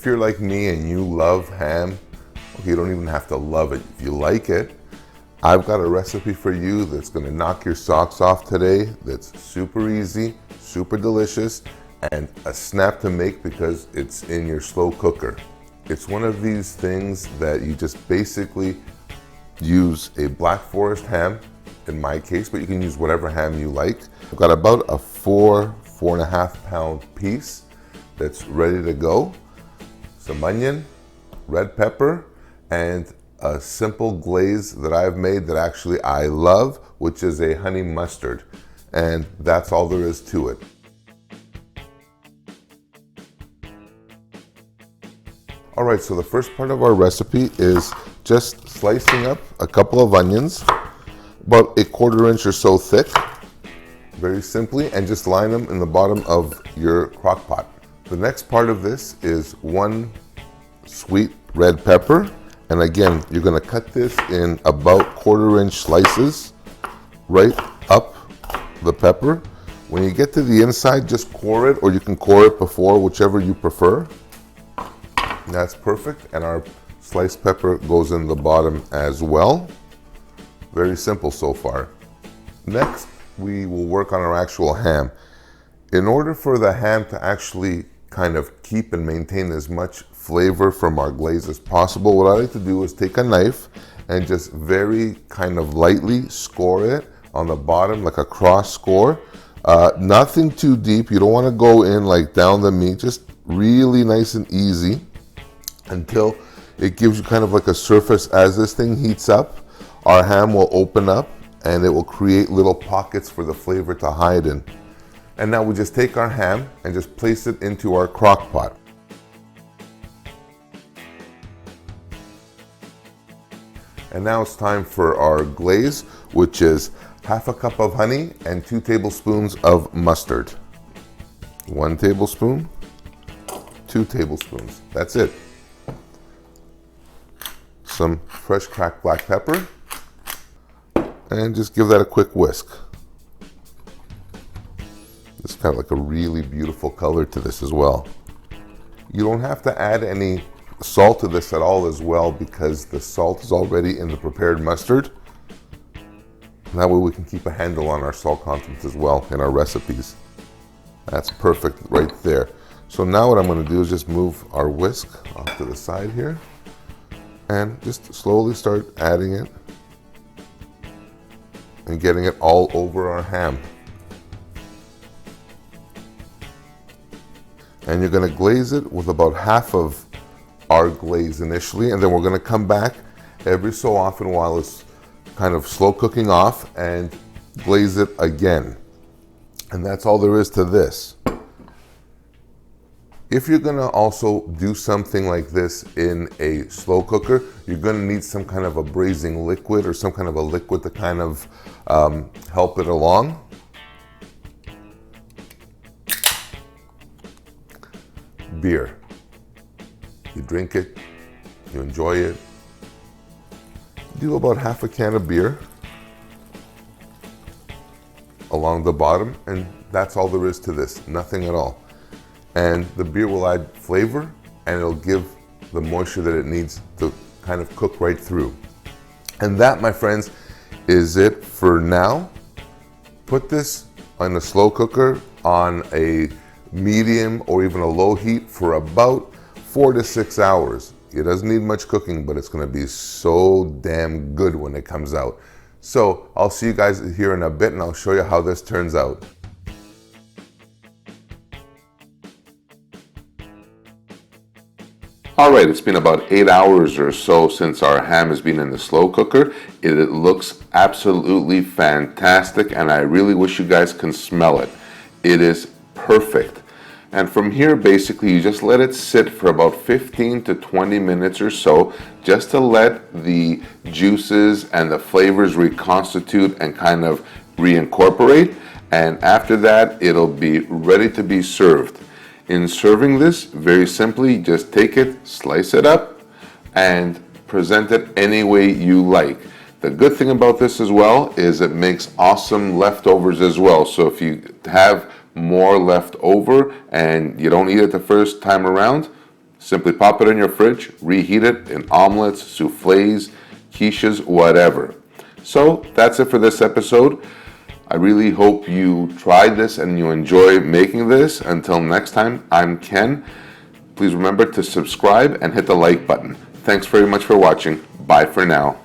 If you're like me and you love ham, okay, you don't even have to love it. If you like it, I've got a recipe for you that's gonna knock your socks off today, that's super easy, super delicious, and a snap to make because it's in your slow cooker. It's one of these things that you just basically use a Black Forest ham, in my case, but you can use whatever ham you like. I've got about a 4.5 pound piece that's ready to go. Some onion, red pepper, and a simple glaze that I've made that actually I love, which is a honey mustard. And that's all there is to it. All right, so the first part of our recipe is just slicing up a couple of onions, about a 1/4 inch or so thick, very simply, and just line them in the bottom of your crock pot. The next part of this is 1 sweet red pepper. And again, you're gonna cut this in about 1/4 inch slices, right up the pepper. When you get to the inside, just core it, or you can core it before, whichever you prefer. That's perfect, and our sliced pepper goes in the bottom as well. Very simple so far. Next, we will work on our actual ham. In order for the ham to actually kind of keep and maintain as much flavor from our glaze as possible, what I like to do is take a knife and just very kind of lightly score it on the bottom, like a cross score. Nothing too deep. You don't want to go in like down the meat, just really nice and easy until it gives you kind of like a surface. As this thing heats up, our ham will open up and it will create little pockets for the flavor to hide in. And now we just take our ham and just place it into our crock pot. And now it's time for our glaze, which is 1/2 cup of honey and 2 tablespoons of mustard. 1 tablespoon, 2 tablespoons, that's it. Some fresh cracked black pepper, and just give that a quick whisk. It's kind of like a really beautiful color to this as well. You don't have to add any salt to this at all as well, because the salt is already in the prepared mustard. That way we can keep a handle on our salt content as well in our recipes. That's perfect right there. So now what I'm going to do is just move our whisk off to the side here and just slowly start adding it and getting it all over our ham. And you're going to glaze it with about half of our glaze initially, and then we're going to come back every so often while it's kind of slow cooking off and glaze it again. And that's all there is to this. If you're going to also do something like this in a slow cooker, you're going to need some kind of a braising liquid or some kind of a liquid to kind of help it along. Beer. You drink it, you enjoy it. Do about 1/2 can of beer along the bottom, and that's all there is to this, nothing at all. And the beer will add flavor, and it'll give the moisture that it needs to kind of cook right through. And that, my friends, is it for now. Put this on a slow cooker on a medium or even a low heat for about 4 to 6 hours. It doesn't need much cooking, but it's going to be so damn good when it comes out. So I'll see you guys here in a bit, and I'll show you how this turns out. Alright, it's been about 8 hours or so since our ham has been in the slow cooker. It looks absolutely fantastic, and I really wish you guys can smell it. It is perfect. And from here, basically, you just let it sit for about 15 to 20 minutes or so, just to let the juices and the flavors reconstitute and kind of reincorporate. And after that, it'll be ready to be served. In serving this, very simply, just take it, slice it up, and present it any way you like. The good thing about this as well is it makes awesome leftovers as well. So if you have more left over and you don't eat it the first time around, Simply pop it in your fridge, reheat it in omelets, soufflés, quiches, whatever. So that's it for this episode. I really hope you tried this and you enjoy making this. Until next time, I'm Ken. Please remember to subscribe and hit the like button. Thanks very much for watching. Bye for now.